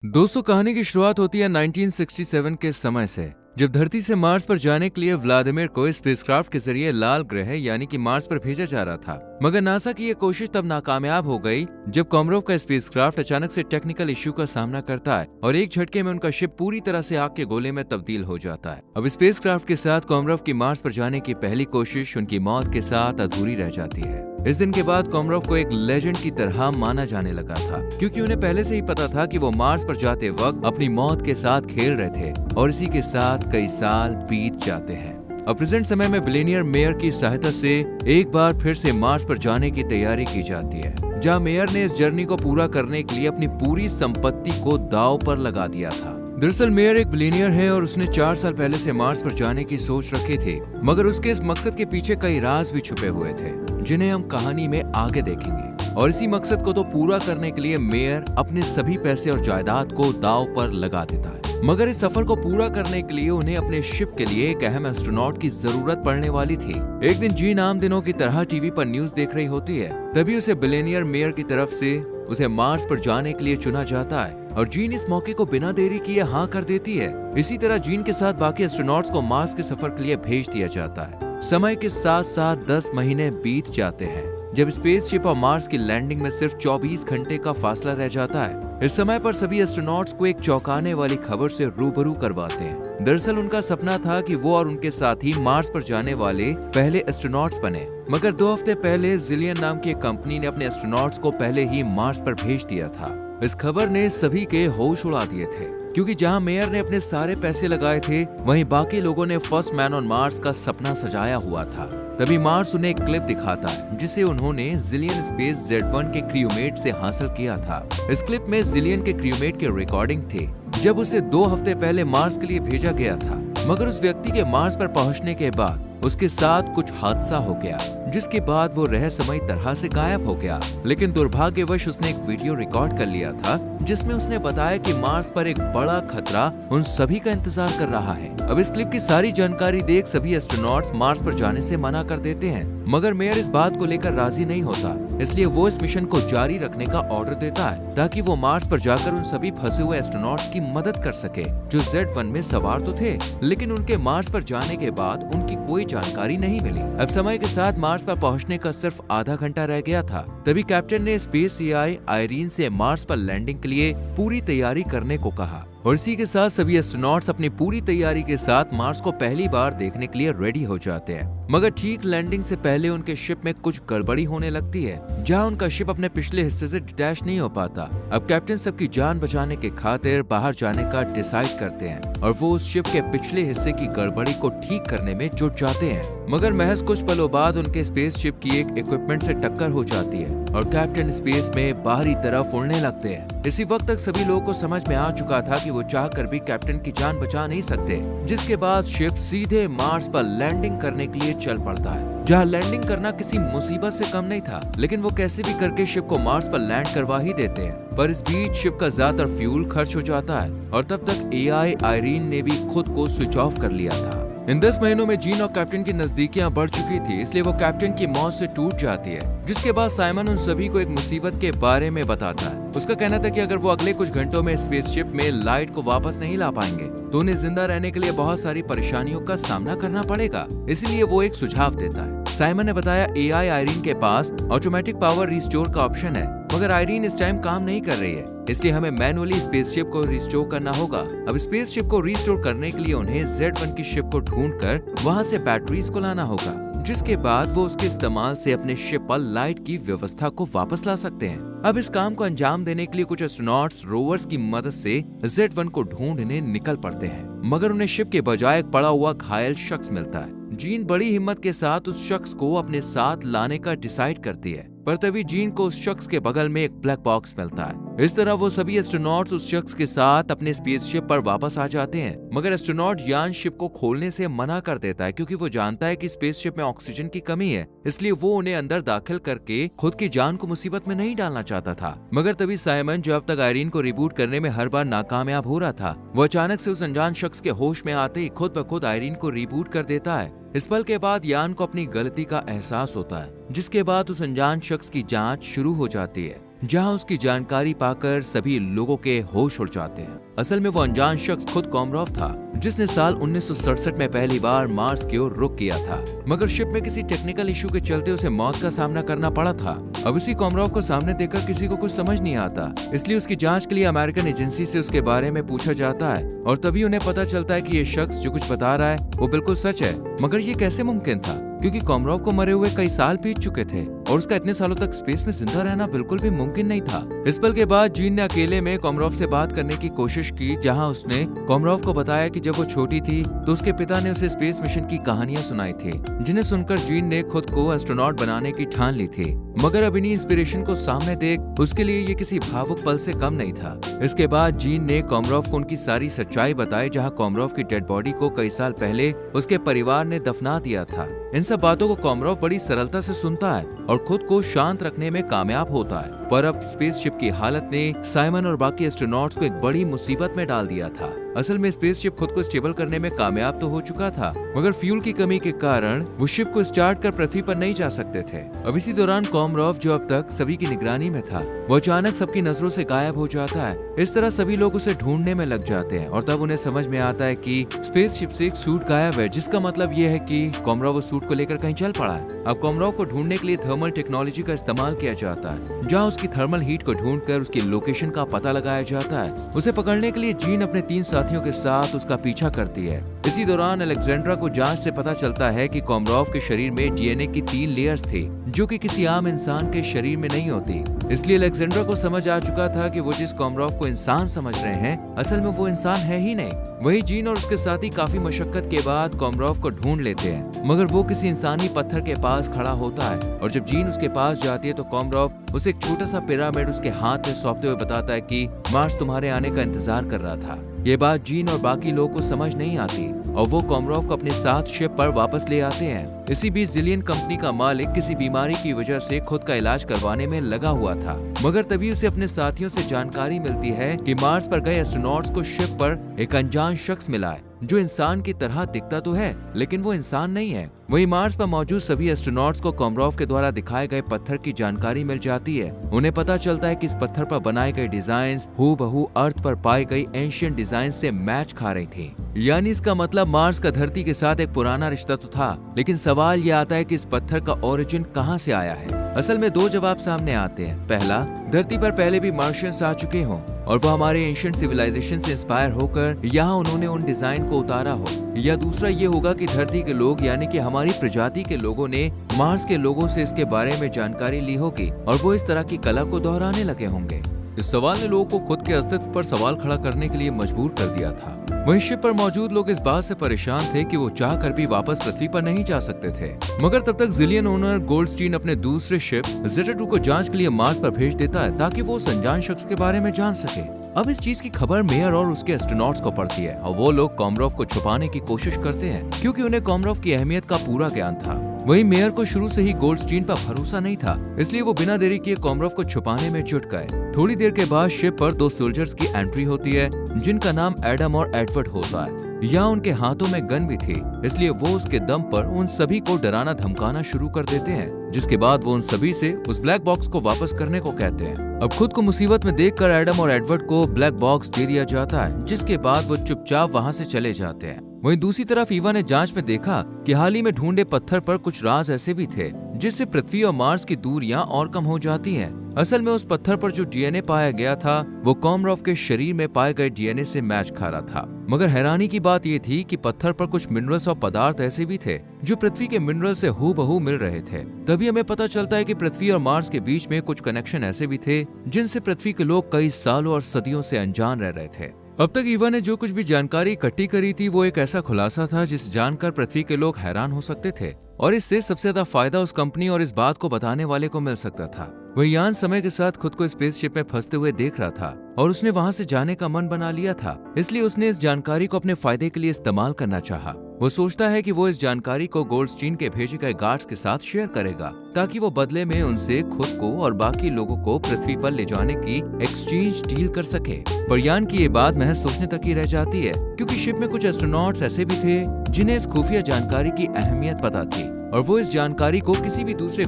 दोस्तों, कहानी की शुरुआत होती है 1967 के समय से, जब धरती से मार्स पर जाने के लिए व्लादिमीर को स्पेसक्राफ्ट के जरिए लाल ग्रह यानी कि मार्स पर भेजा जा रहा था। मगर नासा की ये कोशिश तब नाकामयाब हो गई जब कॉमरोव का स्पेसक्राफ्ट अचानक से टेक्निकल इश्यू का सामना करता है और एक झटके में उनका शिप पूरी तरह से आग के गोले में तब्दील हो जाता है। अब स्पेसक्राफ्ट के साथ कॉमरोव की मार्स पर जाने की पहली कोशिश उनकी मौत के साथ अधूरी रह जाती है। इस दिन के बाद कॉमरोव को एक लेजेंड की तरह माना जाने लगा था, क्योंकि उन्हें पहले से ही पता था कि वो मार्स पर जाते वक्त अपनी मौत के साथ खेल रहे थे और इसी के साथ कई साल बीत जाते हैं। अब प्रेजेंट समय में बिलियनियर मेयर की सहायता से एक बार फिर से मार्स पर जाने की तैयारी की जाती है, जहां मेयर ने इस जर्नी को पूरा करने के लिए अपनी पूरी संपत्ति को दांव पर लगा दिया था। दरअसल मेयर एक बिलियनियर है और उसने 4 साल पहले से मार्स पर जाने की सोच रखी थी, मगर उसके इस मकसद के पीछे कई राज भी छुपे हुए थे, जिन्हें हम कहानी में आगे देखेंगे। और इसी मकसद को तो पूरा करने के लिए मेयर अपने सभी पैसे और जायदाद को दांव पर लगा देता है। मगर इस सफर को पूरा करने के लिए उन्हें अपने शिप के लिए एक अहम एस्ट्रोनॉट की जरूरत पड़ने वाली थी। एक दिन जीन आम दिनों की तरह टीवी पर न्यूज देख रही होती है, तभी उसे बिलियनियर मेयर की तरफ से उसे मार्स पर जाने के लिए चुना जाता है और जीन इस मौके को बिना देरी किए हाँ कर देती है। इसी तरह जीन के साथ बाकी एस्ट्रोनॉट्स को मार्स के सफर के लिए भेज दिया जाता है। समय के साथ साथ 10 महीने बीत जाते हैं, जब स्पेसशिप और मार्स की लैंडिंग में सिर्फ 24 घंटे का फासला रह जाता है। इस समय पर सभी एस्ट्रोनॉट्स को एक चौंकाने वाली खबर से रूबरू करवाते हैं। दरअसल उनका सपना था कि वो और उनके साथी मार्स पर जाने वाले पहले एस्ट्रोनॉट्स बने, मगर 2 हफ्ते पहले जिलियन नाम की एक कंपनी ने अपने एस्ट्रोनॉट्स को पहले ही मार्स पर भेज दिया था। इस खबर ने सभी के होश उड़ा दिए थे, क्योंकि जहां मेयर ने अपने सारे पैसे लगाए थे, वहीं बाकी लोगों ने फर्स्ट मैन ऑन मार्स का सपना सजाया हुआ था। तभी मार्स उन्हें एक क्लिप दिखाता है, जिसे उन्होंने जिलियन स्पेस Z1 के क्रूमेट से हासिल किया था। इस क्लिप में जिलियन के क्रूमेट के रिकॉर्डिंग थे, जब उसे 2 हफ्ते पहले मार्स के लिए भेजा गया था। मगर उस व्यक्ति के मार्स पर पहुंचने के बाद उसके साथ कुछ हादसा हो गया, जिसके बाद वो रहस्यमयी तरह से गायब हो गया। लेकिन दुर्भाग्यवश उसने एक वीडियो रिकॉर्ड कर लिया था, जिसमें उसने बताया कि मार्स पर एक बड़ा खतरा उन सभी का इंतजार कर रहा है। अब इस क्लिप की सारी जानकारी देख सभी एस्ट्रोनॉट्स मार्स पर जाने से मना कर देते हैं, मगर मेयर इस बात को लेकर राजी नहीं होता। इसलिए वो इस मिशन को जारी रखने का ऑर्डर देता है, ताकि वो मार्स पर जाकर उन सभी फंसे हुए एस्ट्रोनॉट्स की मदद कर सके, जो Z1 में सवार तो थे, लेकिन उनके मार्स पर जाने के बाद उनकी कोई जानकारी नहीं मिली। अब समय के साथ मार्स पर पहुंचने का सिर्फ आधा घंटा रह गया था। तभी कैप्टन ने स्पेस AI आयरीन से मार्स पर लैंडिंग के लिए पूरी तैयारी करने को कहा, और इसी के साथ सभी एस्ट्रोनॉट्स अपनी पूरी तैयारी के साथ मार्स को पहली बार देखने के लिए रेडी हो जाते हैं। मगर ठीक लैंडिंग से पहले उनके शिप में कुछ गड़बड़ी होने लगती है, जहां उनका शिप अपने पिछले हिस्से से डिटैच नहीं हो पाता। अब कैप्टन सबकी जान बचाने के खातिर बाहर जाने का डिसाइड करते हैं और वो उस शिप के पिछले हिस्से की गड़बड़ी को ठीक करने में जुट जाते हैं। मगर महज कुछ पलों बाद उनके स्पेसशिप की एक इक्विपमेंट से टक्कर हो जाती है और कैप्टन स्पेस में बाहरी तरफ उड़ने लगते हैं। इसी वक्त तक सभी लोगों को समझ में आ चुका था कि वो चाहकर भी कैप्टन की जान बचा नहीं सकते, जिसके बाद शिप सीधे मार्स पर लैंडिंग करने के लिए चल पड़ता है, जहां लैंडिंग करना किसी मुसीबत से कम नहीं था। लेकिन वो कैसे भी करके शिप को मार्स पर लैंड करवा ही देते हैं। पर इस बीच शिप का ज्यादातर फ्यूल खर्च हो जाता है और तब तक AI आयरीन ने भी खुद को स्विच ऑफ कर लिया था। इन 10 महीनों में जीन और कैप्टन की नजदीकियां बढ़ चुकी थी, इसलिए वो कैप्टन की मौत से टूट जाती है, जिसके बाद साइमन उन सभी को एक मुसीबत के बारे में बताता है। उसका कहना था कि अगर वो अगले कुछ घंटों में स्पेसशिप में लाइट को वापस नहीं ला पाएंगे, तो उन्हें जिंदा रहने के लिए बहुत सारी परेशानियों का सामना करना पड़ेगा। इसलिए वो एक सुझाव देता है। साइमन ने बताया AI आयरीन के पास ऑटोमेटिक पावर रिस्टोर का ऑप्शन है, मगर आयरीन इस टाइम काम नहीं कर रही है, इसलिए हमें मैनुअली स्पेसशिप को रिस्टोर करना होगा। अब स्पेसशिप को रिस्टोर करने के लिए उन्हें Z1 की शिप को ढूंढकर वहां से बैटरीज को लाना होगा, जिसके बाद वो उसके इस्तेमाल से अपने शिप पर लाइट की व्यवस्था को वापस ला सकते हैं। अब इस काम को अंजाम देने के लिए कुछ एस्ट्रोनॉट्स रोवर्स की मदद से Z1 को ढूंढने निकल पड़ते हैं, मगर उन्हें शिप के बजाय एक पड़ा हुआ घायल शख्स मिलता है। जीन बड़ी हिम्मत के साथ उस शख्स को अपने साथ लाने का डिसाइड करती है, पर तभी जीन को उस शख्स के बगल में एक ब्लैक बॉक्स मिलता है। इस तरह वो सभी एस्ट्रोनॉट्स उस शख्स के साथ अपने स्पेसशिप पर वापस आ जाते हैं, मगर एस्ट्रोनॉट यान शिप को खोलने से मना कर देता है, क्योंकि वो जानता है कि स्पेसशिप में ऑक्सीजन की कमी है, इसलिए वो उन्हें अंदर दाखिल करके खुद की जान को मुसीबत में नहीं डालना चाहता था। मगर तभी साइमन, जो अब तक आयरीन को रिबूट करने में हर बार नाकामयाब हो रहा था, वो अचानक से उस अनजान शख्स के होश में आते ही खुद ब खुद आयरीन को रिबूट कर देता है। इस पल के बाद यान को अपनी गलती का एहसास होता है, जिसके बाद उस अनजान शख्स की जांच शुरू हो जाती है। जहां उसकी जानकारी पाकर सभी लोगों के होश उड़ जाते हैं। असल में वो अनजान शख्स खुद कोमरोव था, जिसने साल 1967 में पहली बार मार्स की ओर रुख किया था, मगर शिप में किसी टेक्निकल इशू के चलते उसे मौत का सामना करना पड़ा था। अब उसी कोमरोव को सामने देखकर किसी को कुछ समझ नहीं आता, इसलिए उसकी जांच के लिए अमेरिकन एजेंसी से उसके बारे में पूछा जाता है और तभी उन्हें पता चलता है कि ये शख्स जो कुछ बता रहा है वो बिल्कुल सच है। मगर ये कैसे मुमकिन था, क्योंकि कोमरोव को मरे हुए कई साल बीत चुके थे और उसका इतने सालों तक स्पेस में जिंदा रहना बिल्कुल भी मुमकिन नहीं था। इस पल के बाद जीन ने अकेले में कोमरोव से बात करने की कोशिश की, जहां उसने कोमरोव को बताया कि जब वो छोटी थी तो उसके पिता ने उसे स्पेस मिशन की कहानियां सुनाई थी, जिन्हें सुनकर जीन ने खुद को एस्ट्रोनॉट बनाने की ठान ली थी। मगर अब इन्हीं इंस्पिरेशन को सामने देख उसके लिए ये किसी भावुक पल से कम नहीं था। इसके बाद जीन ने कोमरोव को उनकी सारी सच्चाई बताई, जहां कोमरोव की डेड बॉडी को कई साल पहले उसके परिवार ने दफना दिया था। इन सब बातों को कोमरोव बड़ी सरलता से सुनता है और खुद को शांत रखने में कामयाब होता है। पर अब स्पेसशिप की हालत ने साइमन और बाकी एस्ट्रोनॉट्स को एक बड़ी मुसीबत में डाल दिया था। असल में स्पेसशिप खुद को स्टेबल करने में कामयाब तो हो चुका था, मगर फ्यूल की कमी के कारण वो शिप को स्टार्ट कर पृथ्वी पर नहीं जा सकते थे। अब इसी दौरान कोमरोव, जो अब तक सभी की निगरानी में था, वो अचानक सबकी नजरों से गायब हो जाता है। इस तरह सभी लोग उसे ढूंढने में लग जाते हैं और तब उन्हें समझ में आता है कि स्पेसशिप से एक सूट गायब है, जिसका मतलब ये है कि कोमरोव उस सूट को लेकर कहीं चल पड़ा है। अब कोमरोव को ढूंढने के लिए थर्मल टेक्नोलॉजी का इस्तेमाल किया जाता है, जहाँ उसकी थर्मल हीट को ढूंढकर उसकी लोकेशन का पता लगाया जाता है। उसे पकड़ने के लिए जीन अपने 3 साथियों के साथ उसका पीछा करती है। इसी दौरान अलेक्जेंड्रा को जांच से पता चलता है कि कोमरोव के शरीर में डीएनए की 3 लेयर्स थी, जो कि किसी आम इंसान के शरीर में नहीं होती। इसलिए अलेक्जेंड्रा को समझ आ चुका था कि वो जिस कोमरोव को इंसान समझ रहे हैं, असल में वो इंसान है ही नहीं। वही जीन और उसके साथी काफी मशक्कत के बाद कोमरोव को ढूंढ लेते हैं, मगर वो किसी इंसानी पत्थर के पास खड़ा होता है और जब जीन उसके पास जाती है तो कोमरोव उसे एक छोटा सा पिरामिड उसके हाथ में सौंपते हुए बताता है कि मार्स तुम्हारे आने का इंतजार कर रहा था। ये बात जीन और बाकी लोगों को समझ नहीं आती और वो कोमरोव को अपने साथ शिप पर वापस ले आते हैं। इसी बीच जिलियन कंपनी का मालिक किसी बीमारी की वजह से खुद का इलाज करवाने में लगा हुआ था, मगर तभी उसे अपने साथियों से जानकारी मिलती है कि मार्स पर गए एस्ट्रोनॉट्स को शिप पर एक अनजान शख्स मिला है, जो इंसान की तरह दिखता तो है लेकिन वो इंसान नहीं है। वहीं मार्स पर मौजूद सभी एस्ट्रोनॉट्स को कोमरोव के द्वारा दिखाए गए पत्थर की जानकारी मिल जाती है। उन्हें पता चलता है कि इस पत्थर पर बनाए गए डिजाइन्स हूबहू अर्थ पर पाई गई एंशिएंट डिजाइन से मैच खा रही थी। यानी इसका मतलब मार्स का धरती के साथ एक पुराना रिश्ता तो था, लेकिन सवाल ये आता है कि इस पत्थर का ओरिजिन कहाँ से आया है। असल में 2 जवाब सामने आते हैं। पहला, धरती पर पहले भी मार्शियंस आ चुके हों और वो हमारे एंशिएंट सिविलाइजेशन से इंस्पायर होकर यहाँ उन्होंने उन डिजाइन को उतारा हो, या दूसरा ये होगा कि धरती के लोग यानी कि हमारी प्रजाति के लोगों ने मार्स के लोगों से इसके बारे में जानकारी ली होगी और वो इस तरह की कला को दोहराने लगे होंगे। इस सवाल ने लोगों को खुद के अस्तित्व पर सवाल खड़ा करने के लिए मजबूर कर दिया था। वहीं शिप पर मौजूद लोग इस बात से परेशान थे कि वो चाह कर भी वापस पृथ्वी पर नहीं जा सकते थे, मगर तब तक जिलियन ओनर गोल्डस्टीन अपने दूसरे शिप जेटा-2 को जांच के लिए मार्स पर भेज देता है, ताकि वो उस अनजान शख्स के बारे में जान सके। अब इस चीज की खबर मेयर और उसके एस्ट्रोनॉट्स को पड़ती है और वो लोग कोमरोव को छुपाने की कोशिश करते हैं, क्योंकि उन्हें कोमरोव की अहमियत का पूरा ज्ञान था। वहीं मेयर को शुरू से ही गोल्डस्टीन पर भरोसा नहीं था, इसलिए वो बिना देरी किए कोमरोव को छुपाने में जुट गए। थोड़ी देर के बाद शिप पर 2 सोल्जर्स की एंट्री होती है, जिनका नाम एडम और एडवर्ड होता है। यहाँ उनके हाथों में गन भी थी, इसलिए वो उसके दम पर उन सभी को डराना धमकाना शुरू कर देते हैं, जिसके बाद वो उन सभी से उस ब्लैक बॉक्स को वापस करने को कहते हैं। अब खुद को मुसीबत में देखकर एडम और एडवर्ड को ब्लैक बॉक्स दे दिया जाता है, जिसके बाद वो चुपचाप वहाँ से चले जाते हैं। वहीं दूसरी तरफ ईवा ने जांच में देखा कि हाल ही में ढूंढे पत्थर पर कुछ राज ऐसे भी थे, जिससे पृथ्वी और मार्स की दूरियां और कम हो जाती हैं। असल में उस पत्थर पर जो डीएनए पाया गया था, वो कोमरोव के शरीर में पाए गए डीएनए से मैच खा रहा था। मगर हैरानी की बात ये थी कि पत्थर पर कुछ मिनरल्स और पदार्थ ऐसे भी थे जो पृथ्वी के मिनरल से हूबहू मिल रहे थे। तभी हमें पता चलता है कि पृथ्वी और मार्स के बीच में कुछ कनेक्शन ऐसे भी थे जिनसे पृथ्वी के लोग कई सालों और सदियों से अनजान रह रहे थे। अब तक ईवा ने जो कुछ भी जानकारी इकट्ठी करी थी, वो एक ऐसा खुलासा था जिस जानकर पृथ्वी के लोग हैरान हो सकते थे, और इससे सबसे ज्यादा फायदा उस कंपनी और इस बात को बताने वाले को मिल सकता था। वह यान समय के साथ खुद को स्पेसशिप में फंसते हुए देख रहा था और उसने वहां से जाने का मन बना लिया था, इसलिए उसने इस जानकारी को अपने फायदे के लिए इस्तेमाल करना चाहा। वो सोचता है कि वो इस जानकारी को गोल्डस्टीन के भेजे गए गार्ड्स के साथ शेयर करेगा, ताकि वो बदले में उनसे खुद को और बाकी लोगों को पृथ्वी पर ले जाने की एक्सचेंज डील कर सके। पर यान की ये बात महज सोचने तक ही रह जाती है, क्योंकि शिप में कुछ एस्ट्रोनॉट्स ऐसे भी थे जिन्हें इस खुफिया जानकारी की अहमियत पता थी, और वो इस जानकारी को किसी भी दूसरे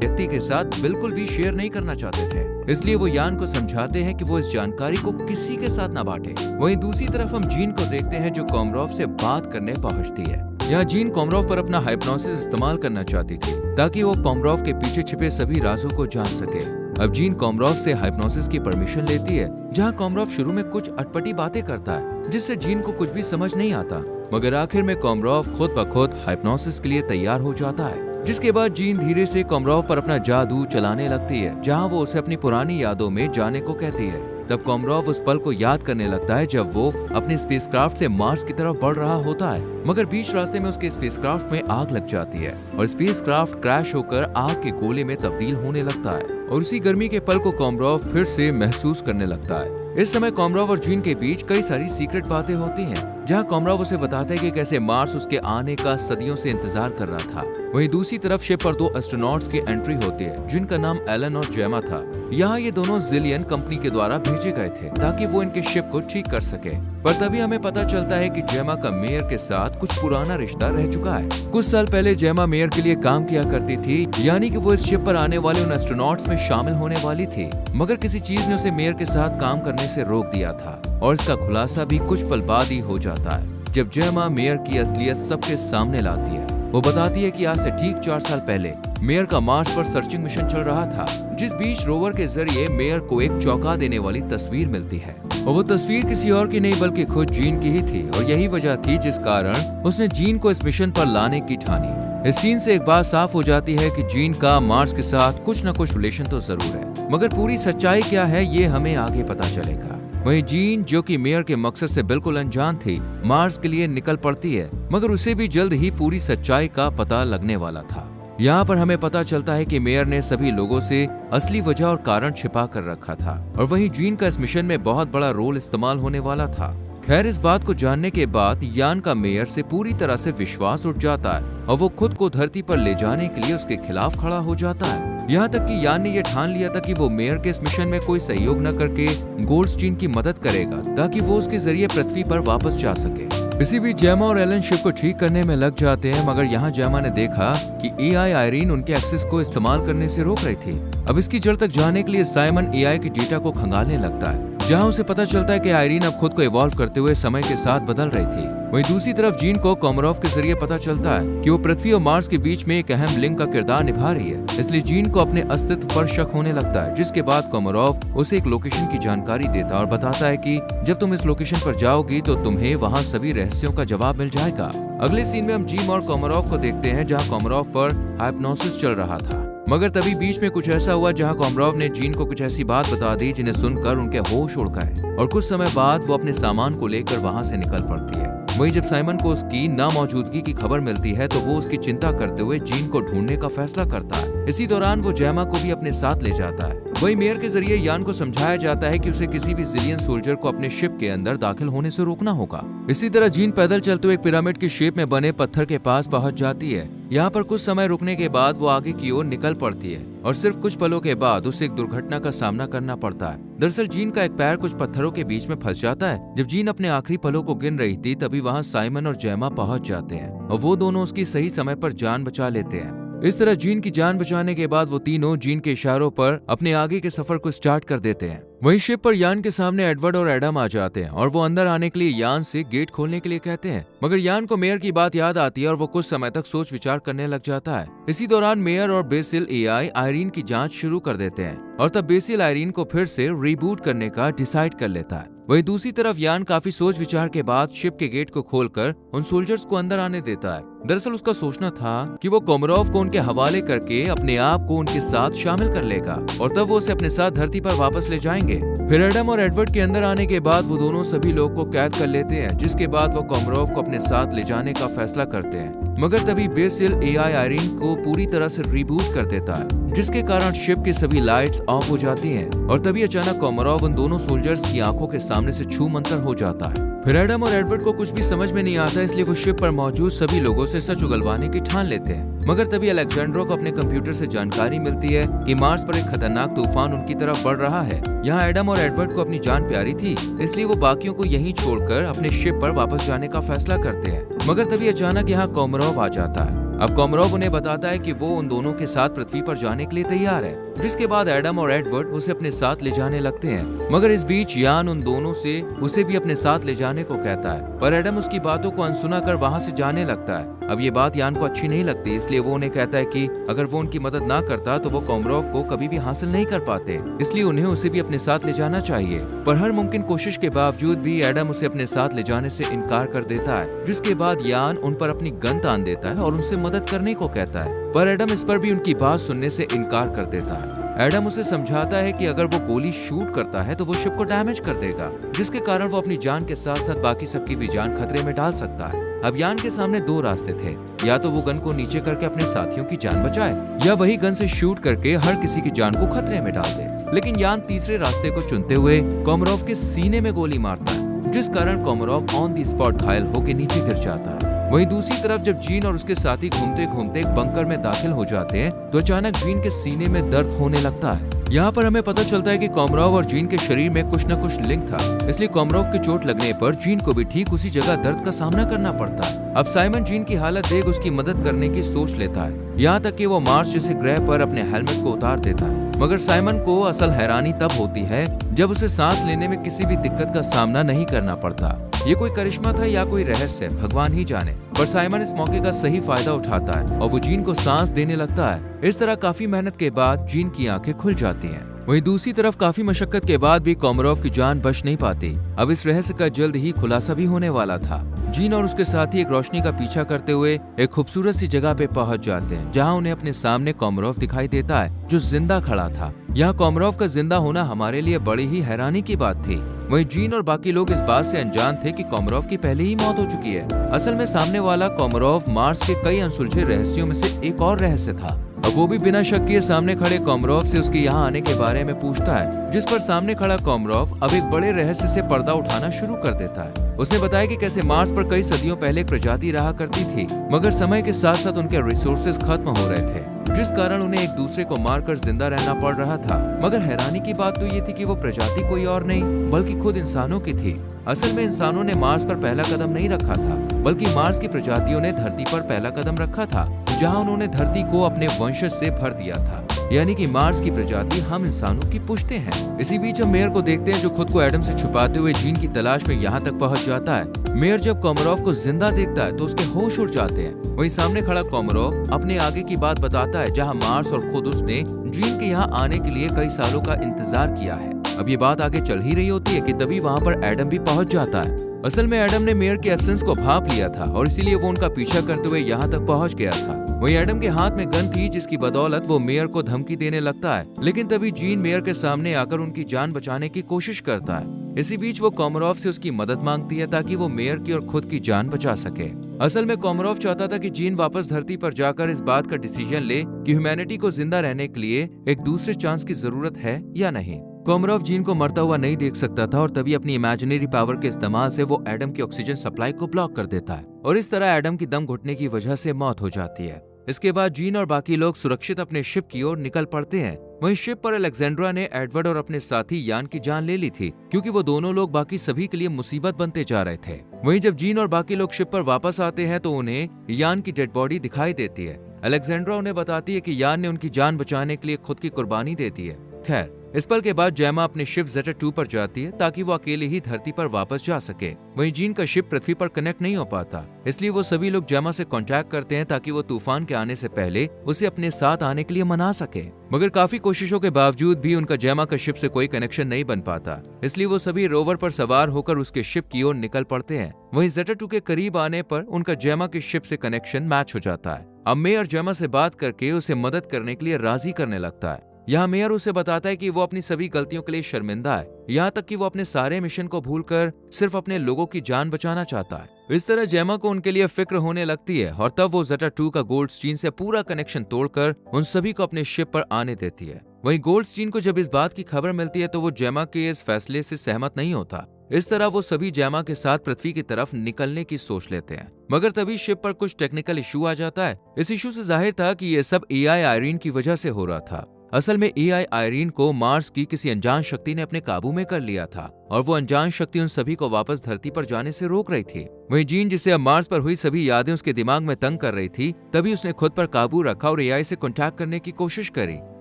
व्यक्ति के साथ बिल्कुल भी शेयर नहीं करना चाहते थे। इसलिए वो यान को समझाते हैं कि वो इस जानकारी को किसी के साथ ना बांटे। वहीं दूसरी तरफ हम जीन को देखते हैं जो कोमरोव से बात करने पहुंचती है। यहाँ जीन कोमरोव पर अपना हाइप्नोसिस इस्तेमाल करना चाहती थी ताकि वो कोमरोव के पीछे छिपे सभी राजों को जान सके। अब जीन कोमरोव से हाइप्नोसिस की परमिशन लेती है, जहाँ कोमरोव शुरू में कुछ अटपटी बातें करता है जिससे जीन को कुछ भी समझ नहीं आता, मगर आखिर में कोमरोव खुद ब खुद हाइप्नोसिस के लिए तैयार हो जाता है। जिसके बाद जीन धीरे से कोमरोव पर अपना जादू चलाने लगती है, जहाँ वो उसे अपनी पुरानी यादों में जाने को कहती है। तब कोमरोव उस पल को याद करने लगता है जब वो अपने स्पेसक्राफ्ट से मार्स की तरफ बढ़ रहा होता है, मगर बीच रास्ते में उसके स्पेसक्राफ्ट में आग लग जाती है और स्पेसक्राफ्ट क्रैश होकर आग के गोले में तब्दील होने लगता है और उसी गर्मी के पल को कोमरोव फिर से महसूस करने लगता है। इस समय कोमरोव और जीन के बीच कई सारी सीक्रेट बातें होती हैं, जहां कोमरोव उसे बताता है कि कैसे मार्स उसके आने का सदियों से इंतजार कर रहा था। वहीं दूसरी तरफ शिप पर 2 एस्ट्रोनॉट्स की एंट्री होती है जिनका नाम एलन और जेमा था। यहाँ ये दोनों जिलियन कंपनी के द्वारा भेजे गए थे ताकि वो इनके शिप को ठीक कर सके, पर तभी हमें पता चलता है कि जेमा का मेयर के साथ कुछ पुराना रिश्ता रह चुका है। कुछ साल पहले जेमा मेयर के लिए काम किया करती थी, यानी कि वो इस शिप पर आने वाले उन एस्ट्रोनॉट्स में शामिल होने वाली थी, मगर किसी चीज ने उसे मेयर के साथ काम करने से रोक दिया था और इसका खुलासा भी कुछ पल बाद ही हो जाता है जब जेमा मेयर की असलियत सबके सामने लाती है। वो बताती है कि आज से ठीक 4 साल पहले मेयर का मार्स पर सर्चिंग मिशन चल रहा था, जिस बीच रोवर के जरिए मेयर को एक चौंका देने वाली तस्वीर मिलती है और वो तस्वीर किसी और की नहीं बल्कि खुद जीन की ही थी और यही वजह थी जिस कारण उसने जीन को इस मिशन पर लाने की ठानी। इस सीन से एक बात साफ हो जाती है कि जीन का मार्स के साथ कुछ न कुछ रिलेशन तो जरूर है, मगर पूरी सच्चाई क्या है ये हमें आगे पता चलेगा। वहीं जीन, जो कि मेयर के मकसद से बिल्कुल अनजान थी, मार्स के लिए निकल पड़ती है, मगर उसे भी जल्द ही पूरी सच्चाई का पता लगने वाला था। यहाँ पर हमें पता चलता है कि मेयर ने सभी लोगों से असली वजह और कारण छिपा कर रखा था और वहीं जीन का इस मिशन में बहुत बड़ा रोल इस्तेमाल होने वाला था। खैर, इस बात को जानने के बाद यान का मेयर से पूरी तरह से विश्वास उठ जाता है और वो खुद को धरती पर ले जाने के लिए उसके खिलाफ खड़ा हो जाता है। यहाँ तक कि यान ने यह ठान लिया था कि वो मेयर के इस मिशन में कोई सहयोग न करके गोल्डस्टीन की मदद करेगा ताकि वो उसके जरिए पृथ्वी पर वापस जा सके। इसी बीच जेमा और एलन शिप को ठीक करने में लग जाते हैं, मगर यहाँ जेमा ने देखा कि एआई आयरीन उनके एक्सेस को इस्तेमाल करने से रोक रही थी। अब इसकी जड़ तक जाने के लिए साइमन एआई के डेटा को खंगालने लगता है, जहाँ उसे पता चलता है कि आयरीन अब खुद को इवॉल्व करते हुए समय के साथ बदल रही थी। वहीं दूसरी तरफ जीन को कोमरोव के जरिए पता चलता है कि वो पृथ्वी और मार्स के बीच में एक अहम लिंक का किरदार निभा रही है, इसलिए जीन को अपने अस्तित्व पर शक होने लगता है, जिसके बाद कोमरोव उसे एक लोकेशन की जानकारी देता है और बताता है कि जब तुम इस लोकेशन पर जाओगी तो तुम्हें वहाँ सभी रहस्यों का जवाब मिल जाएगा। अगले सीन में हम जीन और कोमरोव को देखते हैं, जहाँ कोमरोव पर हाइप्नोसिस चल रहा था, मगर तभी बीच में कुछ ऐसा हुआ जहां कोमरोव ने जीन को कुछ ऐसी बात बता दी जिन्हें सुनकर उनके होश उड़ गए और कुछ समय बाद वो अपने सामान को लेकर वहां से निकल पड़ती है। वहीं जब साइमन को उसकी नामौजूदगी की खबर मिलती है तो वो उसकी चिंता करते हुए जीन को ढूंढने का फैसला करता है। इसी दौरान वो जेमा को भी अपने साथ ले जाता है। वहीं मेयर के जरिए यान को समझाया जाता है कि उसे किसी भी जिलियन सोल्जर को अपने शिप के अंदर दाखिल होने से रोकना होगा। इसी तरह जीन पैदल चलते हुए एक पिरामिड की शेप में बने पत्थर के पास पहुंच जाती है। यहाँ पर कुछ समय रुकने के बाद वो आगे की ओर निकल पड़ती है और सिर्फ कुछ पलों के बाद उसे एक दुर्घटना का सामना करना पड़ता है। दरअसल जीन का एक पैर कुछ पत्थरों के बीच में फंस जाता है। जब जीन अपने आखिरी पलों को गिन रही थी तभी वहाँ साइमन और जेमा पहुंच जाते हैं और वो दोनों उसकी सही समय पर जान बचा लेते हैं। इस तरह जीन की जान बचाने के बाद वो तीनों जीन के इशारों पर अपने आगे के सफर को स्टार्ट कर देते हैं। वहीं शिप पर यान के सामने एडवर्ड और एडम आ जाते हैं और वो अंदर आने के लिए यान से गेट खोलने के लिए कहते हैं, मगर यान को मेयर की बात याद आती है और वो कुछ समय तक सोच विचार करने लग जाता है। इसी दौरान मेयर और बेसिल एआई आयरीन की जांच शुरू कर देते हैं और तब बेसिल आयरीन को फिर से रीबूट करने का डिसाइड कर लेता है। वहीं दूसरी तरफ यान काफी सोच विचार के बाद शिप के गेट को खोलकर उन सोल्जर्स को अंदर आने देता है। दरअसल उसका सोचना था कि वो कोमरोव को उनके हवाले करके अपने आप को उनके साथ शामिल कर लेगा और तब वो उसे अपने साथ धरती पर वापस ले जाएंगे। फिर एडम और एडवर्ड के अंदर आने के बाद वो दोनों सभी लोग को कैद कर लेते हैं, जिसके बाद वो कोमरोव को अपने साथ ले जाने का फैसला करते हैं। मगर तभी बेसिल एआई आयरीन को पूरी तरह से रिबूट कर देता है, जिसके कारण शिप की सभी लाइट्स ऑफ हो जाती हैं और तभी अचानक कोमरोव उन दोनों सोल्जर्स की आंखों के सामने से छू मंतर हो जाता है। फिर एडम और एडवर्ड को कुछ भी समझ में नहीं आता, इसलिए वो शिप पर मौजूद सभी लोगों से सच उगलवाने की ठान लेते हैं। मगर तभी अलेक्जेंड्रो को अपने कंप्यूटर से जानकारी मिलती है कि मार्स पर एक खतरनाक तूफान उनकी तरफ बढ़ रहा है। यहाँ एडम और एडवर्ड को अपनी जान प्यारी थी, इसलिए वो बाकियों को यहीं छोड़कर अपने शिप पर वापस जाने का फैसला करते हैं। मगर तभी अचानक यहाँ कोमरोव आ जाता है अब कोमरोव उन्हें बताता है कि वो उन दोनों के साथ पृथ्वी पर जाने के लिए तैयार है, जिसके बाद एडम और एडवर्ड उसे अपने साथ ले जाने लगते हैं। मगर इस बीच यान उन दोनों से उसे भी अपने साथ ले जाने को कहता है, पर एडम उसकी बातों को अनसुना कर वहाँ से जाने लगता है। अब ये बात यान को अच्छी नहीं लगती, इसलिए वो उन्हें कहता है कि अगर वो उनकी मदद ना करता तो वो कोमरोव को कभी भी हासिल नहीं कर पाते, इसलिए उन्हें उसे भी अपने साथ ले जाना चाहिए। पर हर मुमकिन कोशिश के बावजूद भी एडम उसे अपने साथ ले जाने से इनकार कर देता है, जिसके बाद यान उन पर अपनी गन तान देता है और उनसे मदद करने को कहता है, पर एडम इस पर भी उनकी बात सुनने से इनकार कर देता है। एडम उसे समझाता है कि अगर वो गोली शूट करता है तो वो शिप को डैमेज कर देगा, जिसके कारण वो अपनी जान के साथ साथ बाकी सबकी भी जान खतरे में डाल सकता है। अब यान के सामने दो रास्ते थे, या तो वो गन को नीचे करके अपने साथियों की जान बचाए, या वही गन से शूट करके हर किसी की जान को खतरे में डाल दे। लेकिन यान तीसरे रास्ते को चुनते हुए कोमरोव के सीने में गोली मारता है, जिस कारण कोमरोव ऑन द स्पॉट घायल होकर नीचे गिर जाता है। वहीं दूसरी तरफ जब जीन और उसके साथी घूमते घूमते एक बंकर में दाखिल हो जाते हैं तो अचानक जीन के सीने में दर्द होने लगता है। यहाँ पर हमें पता चलता है कि कोमरोव और जीन के शरीर में कुछ न कुछ लिंक था, इसलिए कोमरोव की चोट लगने पर जीन को भी ठीक उसी जगह दर्द का सामना करना पड़ता है। अब साइमन जीन की हालत देख उसकी मदद करने की सोच लेता है, यहाँ तक कि वो मार्स जैसे ग्रह पर अपने हेलमेट को उतार देता है। मगर साइमन को असल हैरानी तब होती है जब उसे सांस लेने में किसी भी दिक्कत का सामना नहीं करना पड़ता। ये कोई करिश्मा था या कोई रहस्य, भगवान ही जाने। पर साइमन इस मौके का सही फायदा उठाता है और वो जीन को सांस देने लगता है। इस तरह काफी मेहनत के बाद जीन की आंखें खुल जाती हैं। वहीं दूसरी तरफ काफी मशक्कत के बाद भी कोमरोव की जान बच नहीं पाती। अब इस रहस्य का जल्द ही खुलासा भी होने वाला था। जीन और उसके साथी एक रोशनी का पीछा करते हुए एक खूबसूरत सी जगह पे पहुंच जाते हैं, जहां उन्हें अपने सामने कोमरोव दिखाई देता है जो जिंदा खड़ा था। यहाँ कोमरोव का जिंदा होना हमारे लिए बड़ी ही हैरानी की बात थी। वहीं जीन और बाकी लोग इस बात से अनजान थे कि कोमरोव की पहले ही मौत हो चुकी है। असल में सामने वाला कोमरोव मार्स के कई अनसुलझे रहस्यों में से एक और रहस्य था। अब वो भी बिना शक किए सामने खड़े कोमरोव से उसके यहाँ आने के बारे में पूछता है, जिस पर सामने खड़ा कोमरोव अब एक बड़े रहस्य से पर्दा उठाना शुरू कर देता है। उसने बताया कि कैसे मार्स पर कई सदियों पहले एक प्रजाति रहा करती थी, मगर समय के साथ साथ उनके रिसोर्सेज खत्म हो रहे थे, जिस कारण उन्हें एक दूसरे को मारकर जिंदा रहना पड़ रहा था। मगर हैरानी की बात तो ये थी कि वो प्रजाति कोई और नहीं बल्कि खुद इंसानों की थी। असल में इंसानों ने मार्स पर पहला कदम नहीं रखा था, बल्कि मार्स की प्रजातियों ने धरती पर पहला कदम रखा था, जहां उन्होंने धरती को अपने वंशज से भर दिया था। यानी कि मार्स की प्रजाति हम इंसानों की पुश्ते हैं। इसी बीच हम मेयर को देखते हैं जो खुद को एडम से छुपाते हुए जीन की तलाश में यहाँ तक पहुँच जाता है। मेयर जब कोमरोव को जिंदा देखता है तो उसके होश उड़ जाते हैं। वहीं सामने खड़ा कोमरोव अपने आगे की बात बताता है, जहाँ मार्स और खुद उसने जीन के यहाँ आने के लिए कई सालों का इंतजार किया है। अब ये बात आगे चल ही रही होती है कि तभी वहाँ पर एडम भी पहुँच जाता है। असल में एडम ने मेयर के एब्सेंस को भांप लिया था और इसीलिए वो उनका पीछा करते हुए यहाँ तक पहुँच गया था। वहीं एडम के हाथ में गन थी, जिसकी बदौलत वो मेयर को धमकी देने लगता है, लेकिन तभी जीन मेयर के सामने आकर उनकी जान बचाने की कोशिश करता है। इसी बीच वो कोमरोव से उसकी मदद मांगती है ताकि वो मेयर की और खुद की जान बचा सके। असल में कोमरोव चाहता था कि जीन वापस धरती पर जाकर इस बात का डिसीजन ले कि ह्यूमैनिटी को जिंदा रहने के लिए एक दूसरे चांस की जरूरत है या नहीं। कोमरोव जीन को मरता हुआ नहीं देख सकता था और तभी अपनी इमेजिनरी पावर के इस्तेमाल से वो एडम की ऑक्सीजन सप्लाई को ब्लॉक कर देता है और इस तरह एडम की दम घुटने की वजह से मौत हो जाती है। इसके बाद जीन और बाकी लोग सुरक्षित अपने शिप की ओर निकल पड़ते हैं। वहीं शिप पर अलेक्जेंड्रा ने एडवर्ड और अपने साथी यान की जान ले ली थी, क्योंकि वो दोनों लोग बाकी सभी के लिए मुसीबत बनते जा रहे थे। वहीं जब जीन और बाकी लोग शिप पर वापस आते हैं तो उन्हें यान की डेड बॉडी दिखाई देती है। अलेक्जेंड्रा उन्हें बताती है कि यान ने उनकी जान बचाने के लिए खुद की कुर्बानी दे दी है। खैर, इस पल के बाद जैमा अपने शिप जेटा 2 पर जाती है ताकि वो अकेले ही धरती पर वापस जा सके। वहीं जीन का शिप पृथ्वी पर कनेक्ट नहीं हो पाता, इसलिए वो सभी लोग जैमा से कांटेक्ट करते हैं ताकि वो तूफान के आने से पहले उसे अपने साथ आने के लिए मना सके। मगर काफी कोशिशों के बावजूद भी उनका जैमा का शिप से कोई कनेक्शन नहीं बन पाता, इसलिए वो सभी रोवर पर सवार होकर उसके शिप की ओर निकल पड़ते हैं। वहीं जेटा 2 के करीब आने पर उनका जैमा के शिप से कनेक्शन मैच हो जाता है। अब मेयर जैमा से बात करके उसे मदद करने के लिए राजी करने लगता है। यहाँ मेयर उसे बताता है कि वो अपनी सभी गलतियों के लिए शर्मिंदा है, यहाँ तक कि वो अपने सारे मिशन को भूलकर सिर्फ अपने लोगों की जान बचाना चाहता है। इस तरह जैमा को उनके लिए फिक्र होने लगती है और तब वो जेटा 2 का गोल्डस्टीन से पूरा कनेक्शन तोड़कर उन सभी को अपने शिप पर आने देती है। वहीं गोल्डस्टीन को जब इस बात की खबर मिलती है तो वो जैमा के इस फैसले से सहमत नहीं होता। इस तरह वो सभी जैमा के साथ पृथ्वी की तरफ निकलने की सोच लेते हैं, मगर तभी शिप पर कुछ टेक्निकल इशू आ जाता है। इस इशू से जाहिर था कि ये सब एआई आयरीन की वजह से हो रहा था। असल में एआई आयरीन को मार्स की किसी अनजान शक्ति ने अपने काबू में कर लिया था और वो अनजान शक्ति उन सभी को वापस धरती पर जाने से रोक रही थी। वहीं जीन, जिसे अब मार्स पर हुई सभी यादें उसके दिमाग में तंग कर रही थी, तभी उसने खुद पर काबू रखा और एआई से कॉन्टैक्ट करने की कोशिश करी।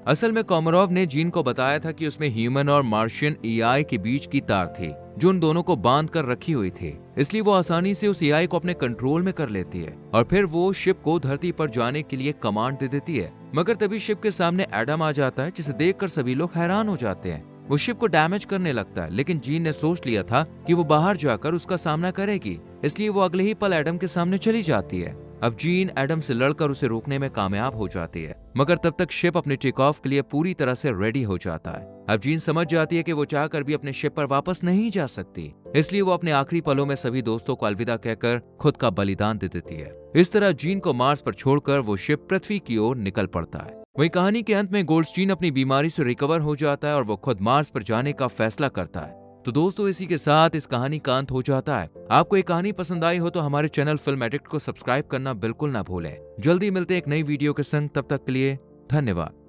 असल में कोमारोव ने जीन को बताया था कि उसमें ह्यूमन और मार्शियन एआई के बीच की तार थी जो उन दोनों को बांध कर रखी हुई थी, इसलिए वो आसानी से उस एआई को अपने कंट्रोल में कर लेती है और फिर वो शिप को धरती पर जाने के लिए कमांड दे देती है। मगर तभी शिप के सामने एडम आ जाता है, जिसे देखकर सभी लोग हैरान हो जाते हैं। वो शिप को डैमेज करने लगता है, लेकिन जीन ने सोच लिया था कि वो बाहर जाकर उसका सामना करेगी, इसलिए वो अगले ही पल एडम के सामने चली जाती है। अब जीन एडम से लड़कर उसे रोकने में कामयाब हो जाती है, मगर तब तक शिप अपने टेक ऑफ के लिए पूरी तरह से रेडी हो जाता है। अब जीन समझ जाती है कि वो चाहकर भी अपने शिप पर वापस नहीं जा सकती, इसलिए वो अपने आखिरी पलों में सभी दोस्तों को अलविदा कहकर खुद का बलिदान दे देती है। इस तरह जीन को मार्स पर छोड़कर वो शिप पृथ्वी की ओर निकल पड़ता है। वहीं कहानी के अंत में गोल्डस्टीन अपनी बीमारी से रिकवर हो जाता है और वो खुद मार्स पर जाने का फैसला करता है। तो दोस्तों, इसी के साथ इस कहानी का अंत हो जाता है। आपको ये कहानी पसंद आई हो तो हमारे चैनल फिल्म एडिक्ट को सब्सक्राइब करना बिल्कुल ना भूलें। जल्दी मिलते हैं एक नई वीडियो के संग, तब तक के लिए धन्यवाद।